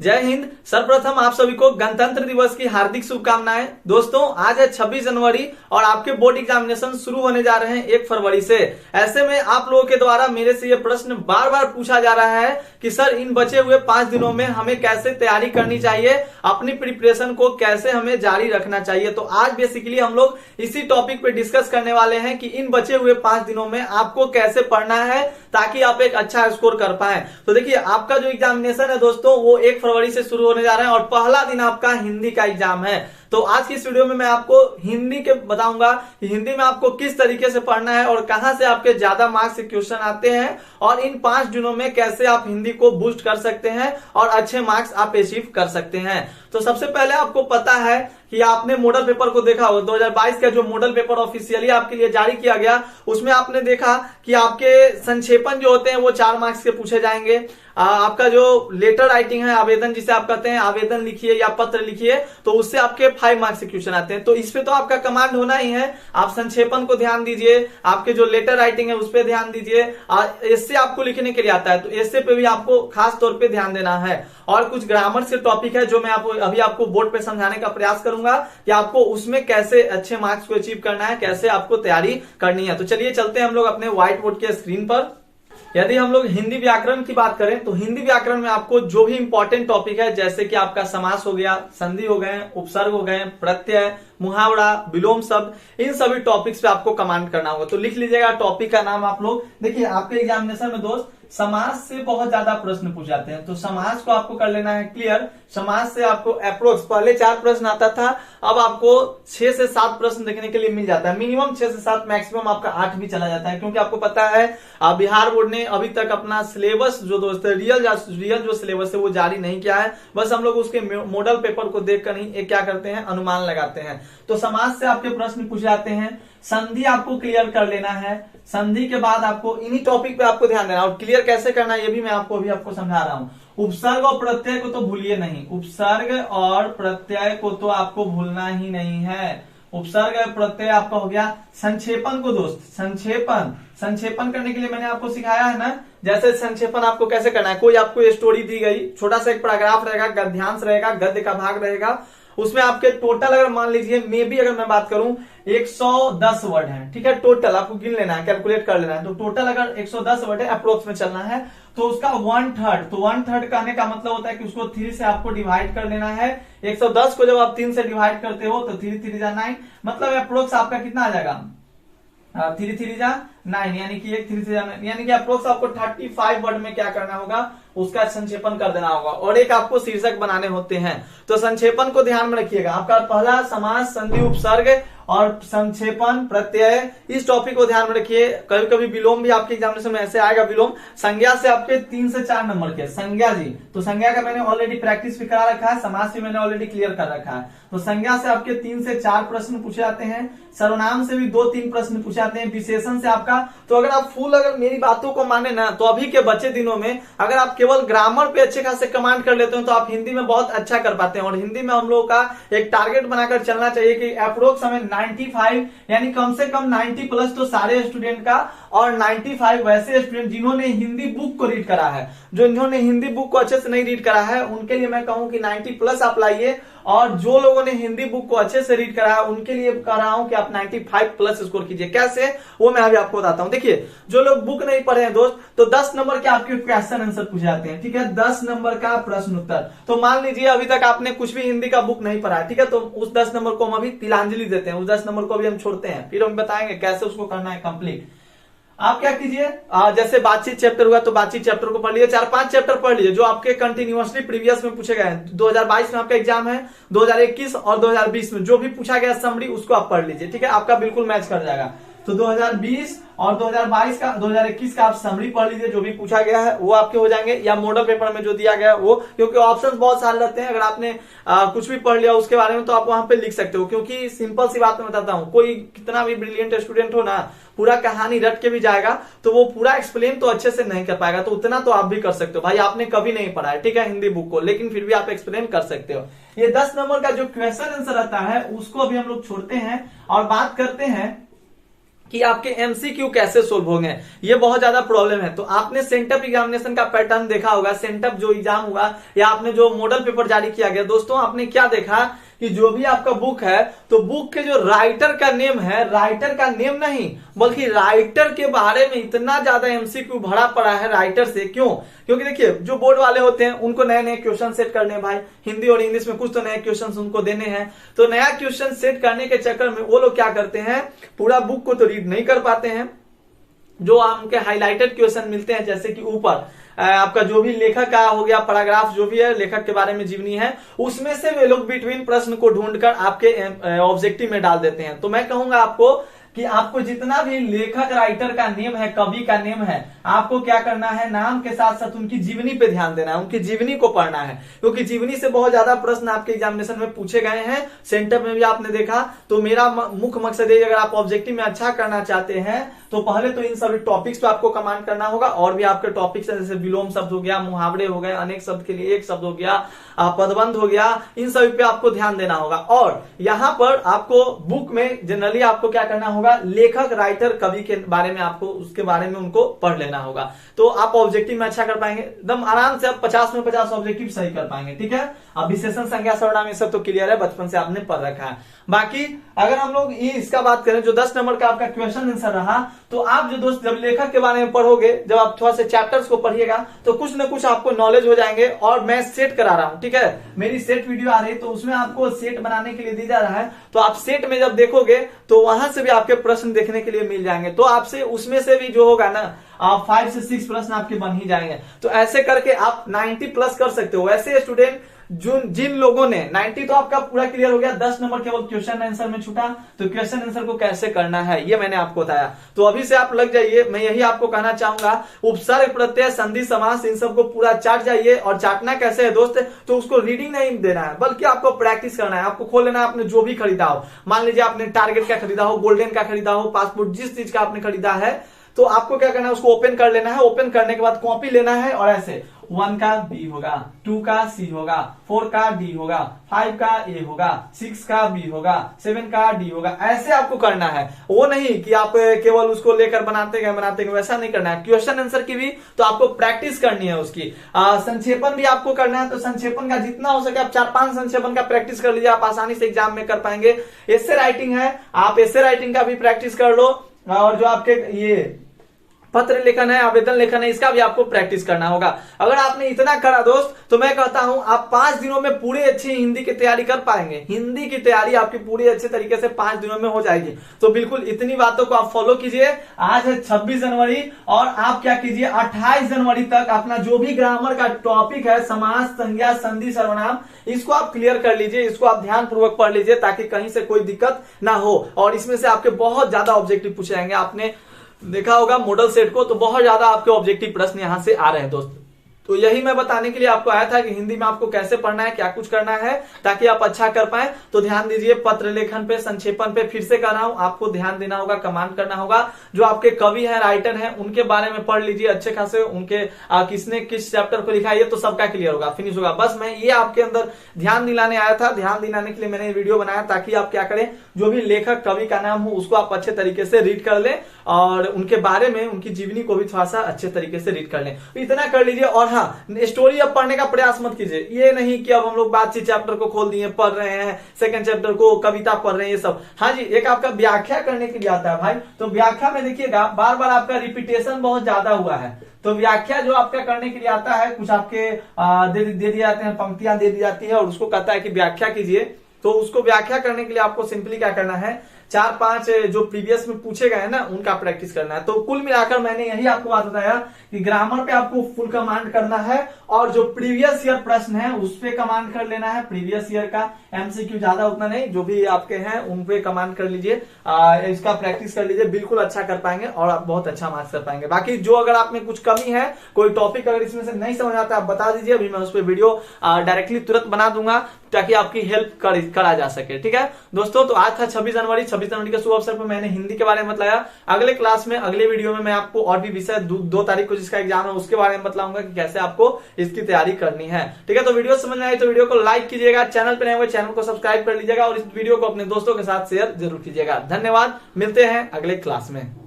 जय हिंद। सर्वप्रथम आप सभी को गणतंत्र दिवस की हार्दिक शुभकामनाएं। दोस्तों आज है 26 जनवरी और आपके बोर्ड एग्जामिनेशन शुरू होने जा रहे हैं 1 फरवरी से। ऐसे में आप लोगों के द्वारा मेरे से ये प्रश्न बार बार पूछा जा रहा है कि सर इन बचे हुए 5 दिनों में हमें कैसे तैयारी करनी चाहिए, अपनी प्रिपरेशन को कैसे हमें जारी रखना चाहिए। तो आज बेसिकली हम लोग इसी टॉपिक पे डिस्कस करने वाले हैं कि इन बचे हुए 5 दिनों में आपको कैसे पढ़ना है ताकि आप एक अच्छा स्कोर कर पाए। तो देखिए आपका जो एग्जामिनेशन है दोस्तों वो 1 फरवरी से शुरू होने जा रहा है और पहला दिन आपका हिंदी का एग्जाम है। तो आज की इस वीडियो में मैं आपको हिंदी के बताऊंगा कि हिंदी में आपको किस तरीके से पढ़ना है और कहां से आपके ज्यादा मार्क्स के क्वेश्चन आते हैं और इन 5 दिनों में कैसे आप हिंदी को बूस्ट कर सकते हैं और अच्छे मार्क्स आप अचीव कर सकते हैं। तो सबसे पहले आपको पता है कि आपने मॉडल पेपर को देखा होगा। 2022 का जो मॉडल पेपर ऑफिशियली आपके लिए जारी किया गया उसमें आपने देखा कि आपके संक्षेपण जो होते हैं वो 4 मार्क्स के पूछे जाएंगे। आपका जो लेटर राइटिंग है, आवेदन जिसे आप कहते हैं, आवेदन लिखिए या पत्र लिखिए, तो उससे आपके 5 मार्क्स के क्वेश्चन आते हैं। तो इस पे तो आपका कमांड होना ही है। आप संक्षेपण को ध्यान दीजिए, आपके जो लेटर राइटिंग है उस पर ध्यान दीजिए। एस्से आपको लिखने के लिए आता है तो एस्से पे भी आपको खास तौर पे ध्यान देना है। और कुछ ग्रामर से टॉपिक है जो मैं अभी आपको बोर्ड पे समझाने का प्रयास करूंगा कि आपको उसमें कैसे अच्छे मार्क्स को अचीव करना है, कैसे आपको तैयारी करनी है। तो चलिए चलते हैं हम लोग अपने व्हाइट बोर्ड के स्क्रीन पर। यदि हम लोग हिंदी व्याकरण की बात करें तो हिंदी व्याकरण में आपको जो भी इंपॉर्टेंट टॉपिक है जैसे कि आपका समास हो गया, संधि हो गए, उपसर्ग हो गए, प्रत्यय, मुहावरा, विलोम शब्द, इन सभी टॉपिक्स पे आपको कमांड करना होगा। तो लिख लीजिएगा टॉपिक का नाम आप लोग। देखिए आपके एग्जामिनेशन में दोस्त समास से बहुत ज्यादा प्रश्न पूछ जाते हैं तो समास को आपको कर लेना है क्लियर। समास से आपको अप्रोक्स पहले 4 प्रश्न आता था, अब आपको 6 से 7 प्रश्न देखने के लिए मिल जाता है। मिनिमम 6 से 7, मैक्सिमम आपका 8 भी चला जाता है क्योंकि आपको पता है बिहार बोर्ड ने अभी तक अपना सिलेबस जो दोस्त रियल जो सिलेबस है वो जारी नहीं किया है। बस हम लोग उसके मॉडल पेपर को देखकर ही क्या करते हैं, अनुमान लगाते हैं। तो समास से आपके प्रश्न पूछ जाते हैं। संधि आपको क्लियर कर लेना है। संधि के बाद आपको इन्हीं टॉपिक पे आपको ध्यान देना और क्लियर कैसे करना है ये भी मैं अभी आपको समझा रहा हूं। उपसर्ग और प्रत्यय को तो भूलिए नहीं, उपसर्ग और प्रत्यय को तो आपको भूलना ही नहीं है। उपसर्ग और प्रत्यय आपका हो गया। संक्षेपण को दोस्त संक्षेपण करने के लिए मैंने आपको सिखाया है ना, जैसे संक्षेपण आपको कैसे करना है। कोई आपको स्टोरी दी गई, छोटा सा एक पैराग्राफ रहेगा, गद्यांश रहेगा, गद्य का भाग रहेगा, उसमें आपके टोटल अगर मान लीजिए मे बी अगर मैं बात करूं 110 वर्ड है, ठीक है, टोटल आपको गिन लेना है, कैलकुलेट कर लेना है। तो टोटल अगर 110 वर्ड है अप्रोक्स में चलना है तो उसका 1/3, तो 1/3 कहने का मतलब होता है कि उसको 3 से आपको डिवाइड कर देना है। 110 को जब आप 3 से डिवाइड करते हो तो 3 3 जा 9, मतलब अप्रोक्स आपका कितना आ जाएगा, 3 3 जा 9, यानी कि 1 3 से जा 9, यानी कि अप्रोक्स आपको 35 वर्ड में क्या करना होगा, उसका संक्षेपण कर देना होगा और एक आपको शीर्षक बनाने होते हैं। तो संक्षेपण को ध्यान में रखिएगा। आपका पहला समास, संधि, उपसर्ग और संक्षेपण, प्रत्यय, इस टॉपिक को ध्यान में रखिए। कभी कभी विलोम भी आपके एग्जामिनेशन में ऐसे आएगा। विलोम संज्ञा से आपके 3 से 4 नंबर के संज्ञा जी, तो संज्ञा का मैंने ऑलरेडी प्रैक्टिस भी करा रखा है, समास भी मैंने ऑलरेडी क्लियर कर रखा है। तो संज्ञा से आपके 3 से 4 प्रश्न पूछे जाते हैं। सर्वनाम से भी 2-3 प्रश्न पूछे जाते हैं। विशेषण से आपका, तो अगर मेरी बातों को माने ना तो अभी के बचे दिनों में अगर आप केवल ग्रामर पे अच्छे खासे कमांड कर लेते हो तो आप हिंदी में बहुत अच्छा कर पाते हैं। और हिंदी में हम लोगों का एक टारगेट बनाकर चलना चाहिए कि अप्रोक्स हमें 95 यानी कम से कम 90 प्लस तो सारे स्टूडेंट का, और 95 वैसे स्टूडेंट जिन्होंने हिंदी बुक को रीड करा है। जो इन्होंने हिंदी बुक को अच्छे से नहीं रीड करा है उनके लिए मैं कहूं कि 90 प्लस आप लाइए, और जो लोगों ने हिंदी बुक को अच्छे से रीड करा है उनके लिए कह रहा हूं कि आप 95 प्लस स्कोर कीजिए। कैसे, वो मैं अभी आपको बताता हूं। देखिए जो लोग बुक नहीं पढ़े हैं दोस्त, तो 10 नंबर के आपके क्वेश्चन आंसर पूछे जाते हैं, ठीक है, 10 नंबर का प्रश्न उत्तर। तो मान लीजिए अभी तक आपने कुछ भी हिंदी का बुक नहीं पढ़ा है, ठीक है, तो उस 10 नंबर को हम अभी तिलांजलि देते हैं, उस 10 नंबर को अभी हम छोड़ते हैं, फिर हम बताएंगे कैसे उसको करना है कंप्लीट। आप क्या कीजिए, जैसे बातचीत चैप्टर हुआ तो बातचीत चैप्टर को पढ़ लीजिए, 4-5 चैप्टर पढ़ लीजिए जो आपके कंटिन्यूअसली प्रीवियस में पूछे गए हैं। 2022 में आपका एग्जाम है, 2021 और 2020 में जो भी पूछा गया समरी उसको आप पढ़ लीजिए, ठीक है, आपका बिल्कुल मैच कर जाएगा। तो 2020 और 2022 का, 2021 का आप समरी पढ़ लीजिए, जो भी पूछा गया है वो आपके हो जाएंगे, या मॉडल पेपर में जो दिया गया है वो, क्योंकि ऑप्शंस बहुत सारे रहते हैं। अगर आपने कुछ भी पढ़ लिया उसके बारे में तो आप वहां पे लिख सकते हो, क्योंकि सिंपल सी बात मैं बताता हूँ, कोई कितना भी ब्रिलियंट स्टूडेंट हो ना, पूरा कहानी रट के भी जाएगा तो वो पूरा एक्सप्लेन तो अच्छे से नहीं कर पाएगा। तो उतना तो आप भी कर सकते हो। भाई आपने कभी नहीं पढ़ा है, ठीक है, हिंदी बुक को, लेकिन फिर भी आप एक्सप्लेन कर सकते हो। ये 10 नंबर का जो क्वेश्चन आंसर रहता है उसको अभी हम लोग छोड़ते हैं और बात करते हैं कि आपके एमसीक्यू कैसे सोल्व होंगे, ये बहुत ज्यादा प्रॉब्लम है। तो आपने सेंटअप एग्जामिनेशन का पैटर्न देखा होगा, सेंटअप जो एग्जाम हुआ या आपने जो मॉडल पेपर जारी किया गया, दोस्तों आपने क्या देखा कि जो भी आपका बुक है तो बुक के जो राइटर का नेम है, राइटर का नेम नहीं बल्कि राइटर के बारे में इतना ज्यादा एमसीक्यू भरा पड़ा है राइटर से। क्यों? क्योंकि देखिए जो बोर्ड वाले होते हैं उनको नए नए क्वेश्चन सेट करने हैं भाई, हिंदी और इंग्लिश में कुछ तो नए क्वेश्चन उनको देने हैं। तो नया क्वेश्चन सेट करने के चक्कर में वो लोग क्या करते हैं, पूरा बुक को तो रीड नहीं कर पाते हैं। जो उनके हाईलाइटेड क्वेश्चन मिलते हैं, जैसे कि ऊपर आपका जो भी लेखक का हो गया पैराग्राफ, जो भी है लेखक के बारे में जीवनी है, उसमें से वे लोग बिटवीन प्रश्न को ढूंढकर आपके ऑब्जेक्टिव में डाल देते हैं। तो मैं कहूंगा आपको कि आपको जितना भी लेखक राइटर का नेम है, कवि का नेम है, आपको क्या करना है, नाम के साथ साथ उनकी जीवनी पे ध्यान देना है, उनकी जीवनी को पढ़ना है। क्योंकि जीवनी से बहुत ज्यादा प्रश्न आपके एग्जामिनेशन में पूछे गए हैं, सेंटर में भी आपने देखा। तो मेरा मुख्य मकसद है, अगर आप ऑब्जेक्टिव में अच्छा करना चाहते हैं तो पहले तो इन सभी टॉपिक्स पे आपको कमांड करना होगा। और भी आपके टॉपिक्स है, जैसे विलोम शब्द हो गया, मुहावरे हो गए, अनेक शब्द के लिए एक शब्द हो गया, पदबंध हो गया, इन सभी पे आपको ध्यान देना होगा। और यहाँ पर आपको बुक में जनरली आपको क्या करना होगा, लेखक राइटर कवि के बारे में आपको उसके बारे में उनको पढ़ लेना होगा। तो आप ऑब्जेक्टिव में अच्छा कर पाएंगे, एकदम आराम से आप 50 में 50 ऑब्जेक्टिव सही कर पाएंगे। ठीक है, अब विशेषण, संज्ञा, सर्वनाम ये सब तो क्लियर है, बचपन से आपने पढ़ रखा है। बाकी अगर हम लोग इसका बात करें, जो 10 नंबर का आपका क्वेश्चन आंसर रहा, तो आप जो दोस्त जब लेखक के बारे में पढ़ोगे, जब आप थोड़ा से चैप्टर्स को पढ़िएगा तो कुछ ना कुछ आपको नॉलेज हो जाएंगे। और मैं सेट करा रहा हूं, ठीक है, मेरी सेट वीडियो आ रही है, तो उसमें आपको सेट बनाने के लिए दी जा रहा है। तो आप सेट में जब देखोगे तो वहां से भी आपके प्रश्न देखने के लिए मिल जाएंगे। तो आपसे उसमें से भी जो होगा ना, आप 5 से 6 प्रश्न आपके बन ही जाएंगे। तो ऐसे करके आप 90 प्लस कर सकते हो। ऐसे स्टूडेंट जिन लोगों ने 90 तो आपका पूरा क्लियर हो गया, 10 नंबर केवल क्वेश्चन आंसर में छूटा। तो क्वेश्चन आंसर को कैसे करना है ये मैंने आपको बताया। तो अभी से आप लग जाइए, मैं यही आपको कहना चाहूंगा। उपसर्ग, प्रत्यय, संधि, समास, इन सबको पूरा चाट जाइए। और चाटना कैसे है दोस्त, तो उसको रीडिंग नहीं देना है, बल्कि आपको प्रैक्टिस करना है। आपको खोल लेना है, आपने जो भी खरीदा हो, मान लीजिए आपने टारगेट का खरीदा हो, गोल्डन का खरीदा हो, पासपोर्ट, जिस चीज का आपने खरीदा है, तो आपको क्या करना है, उसको ओपन कर लेना है। ओपन करने के बाद कॉपी लेना है और ऐसे 1 का बी होगा, 2 का सी होगा, 4 का डी होगा, 5 का ए होगा, 6 का बी होगा, 7 का डी होगा। ऐसे आपको करना है, वो नहीं कि आप केवल उसको लेकर बनाते गए, वैसा नहीं करना है। क्वेश्चन आंसर की भी तो आपको प्रैक्टिस करनी है उसकी। संक्षेपण भी आपको करना है, तो संक्षेपण का जितना हो सके आप 4-5 संक्षेपण का प्रैक्टिस कर लीजिए, आप आसानी से एग्जाम में कर पाएंगे। एस्से राइटिंग है, आप एस्से राइटिंग का भी प्रैक्टिस कर लो। और जो आपके ये पत्र लेखन है, आवेदन लेखन है, इसका भी आपको प्रैक्टिस करना होगा। अगर आपने इतना करा दोस्त, तो मैं कहता हूं आप 5 दिनों में पूरी अच्छी हिंदी की तैयारी कर पाएंगे। हिंदी की तैयारी आपकी पूरी अच्छे तरीके से 5 दिनों में हो जाएगी। तो बिल्कुल इतनी बातों को आप फॉलो कीजिए। आज है 26 जनवरी और आप क्या कीजिए, 28 जनवरी तक अपना जो भी ग्रामर का टॉपिक है, समास, संज्ञा, संधि, सर्वनाम, इसको आप क्लियर कर लीजिए। इसको आप ध्यान पूर्वक पढ़ लीजिए ताकि कहीं से कोई दिक्कत ना हो। और इसमें से आपके बहुत ज्यादा ऑब्जेक्टिव पूछे जाएंगे। आपने देखा होगा मॉडल सेट को, तो बहुत ज्यादा आपके ऑब्जेक्टिव प्रश्न यहां से आ रहे हैं दोस्त। तो यही मैं बताने के लिए आपको आया था कि हिंदी में आपको कैसे पढ़ना है, क्या कुछ करना है ताकि आप अच्छा कर पाए। तो ध्यान दीजिए पत्र लेखन पे, संक्षेपण पे, फिर से कर रहा हूं, आपको ध्यान देना होगा, कमांड करना होगा। जो आपके कवि हैं, राइटर हैं, उनके बारे में पढ़ लीजिए अच्छे खासे। उनके किसने किस चैप्टर को लिखा है, ये तो सबका क्लियर होगा, फिनिश होगा। बस मैं ये आपके अंदर ध्यान दिलाने आया था। ध्यान दिलाने के लिए मैंने वीडियो बनाया ताकि आप क्या करें, जो भी लेखक कवि का नाम हो उसको आप अच्छे तरीके से रीड कर लें और उनके बारे में, उनकी जीवनी को भी थोड़ा सा अच्छे तरीके से रीड कर लें। इतना कर लीजिए। और हाँ, स्टोरी अब पढ़ने का प्रयास मत कीजिए। ये नहीं कि अब हम लोग बातचीत चैप्टर को खोल दिए, पढ़ रहे हैं, सेकंड चैप्टर को, कविता पढ़ रहे हैं, ये सब। हाँ जी, एक आपका व्याख्या करने के लिए आता है भाई। तो व्याख्या में देखिएगा बार बार आपका रिपीटेशन बहुत ज्यादा हुआ है। तो व्याख्या जो आपका करने के लिए आता है, कुछ आपके दे दिए जाते हैं, पंक्तियां दे दी जाती है और उसको कहता है कि व्याख्या कीजिए। तो उसको व्याख्या करने के लिए आपको सिंपली क्या करना है, 4-5 जो प्रीवियस में पूछे गए हैं ना, उनका प्रैक्टिस करना है। तो कुल मिलाकर मैंने यही आपको बात बताया कि ग्रामर पे आपको फुल कमांड करना है और जो प्रीवियस ईयर प्रश्न है उस पे कमांड कर लेना है। प्रीवियस ईयर का एमसीक्यू ज्यादा उतना नहीं, जो भी आपके हैं उन पे कमांड कर लीजिए, इसका प्रैक्टिस कर लीजिए, बिल्कुल अच्छा कर पाएंगे और आप बहुत अच्छा मार्क्स कर पाएंगे। बाकी जो अगर आप में कुछ कमी है, कोई टॉपिक अगर इसमें से नहीं समझ आता, आप बता दीजिए, अभी मैं उस पर वीडियो डायरेक्टली तुरंत बना दूंगा ताकि आपकी हेल्प करा जा सके। ठीक है दोस्तों, तो आज था 26 जनवरी। 26 जनवरी के शुभ अवसर पर मैंने हिंदी के बारे में बताया। अगले क्लास में, अगले वीडियो में मैं आपको और भी विषय 2 तारीख को जिसका एग्जाम है उसके बारे में बताऊंगा कि कैसे आपको इसकी तैयारी करनी है। ठीक है, तो वीडियो समझ में आई तो वीडियो को लाइक कीजिएगा, चैनल पर नए हुए चैनल को सब्सक्राइब कर लीजिएगा और इस वीडियो को अपने दोस्तों के साथ शेयर जरूर कीजिएगा। धन्यवाद, मिलते हैं अगले क्लास में।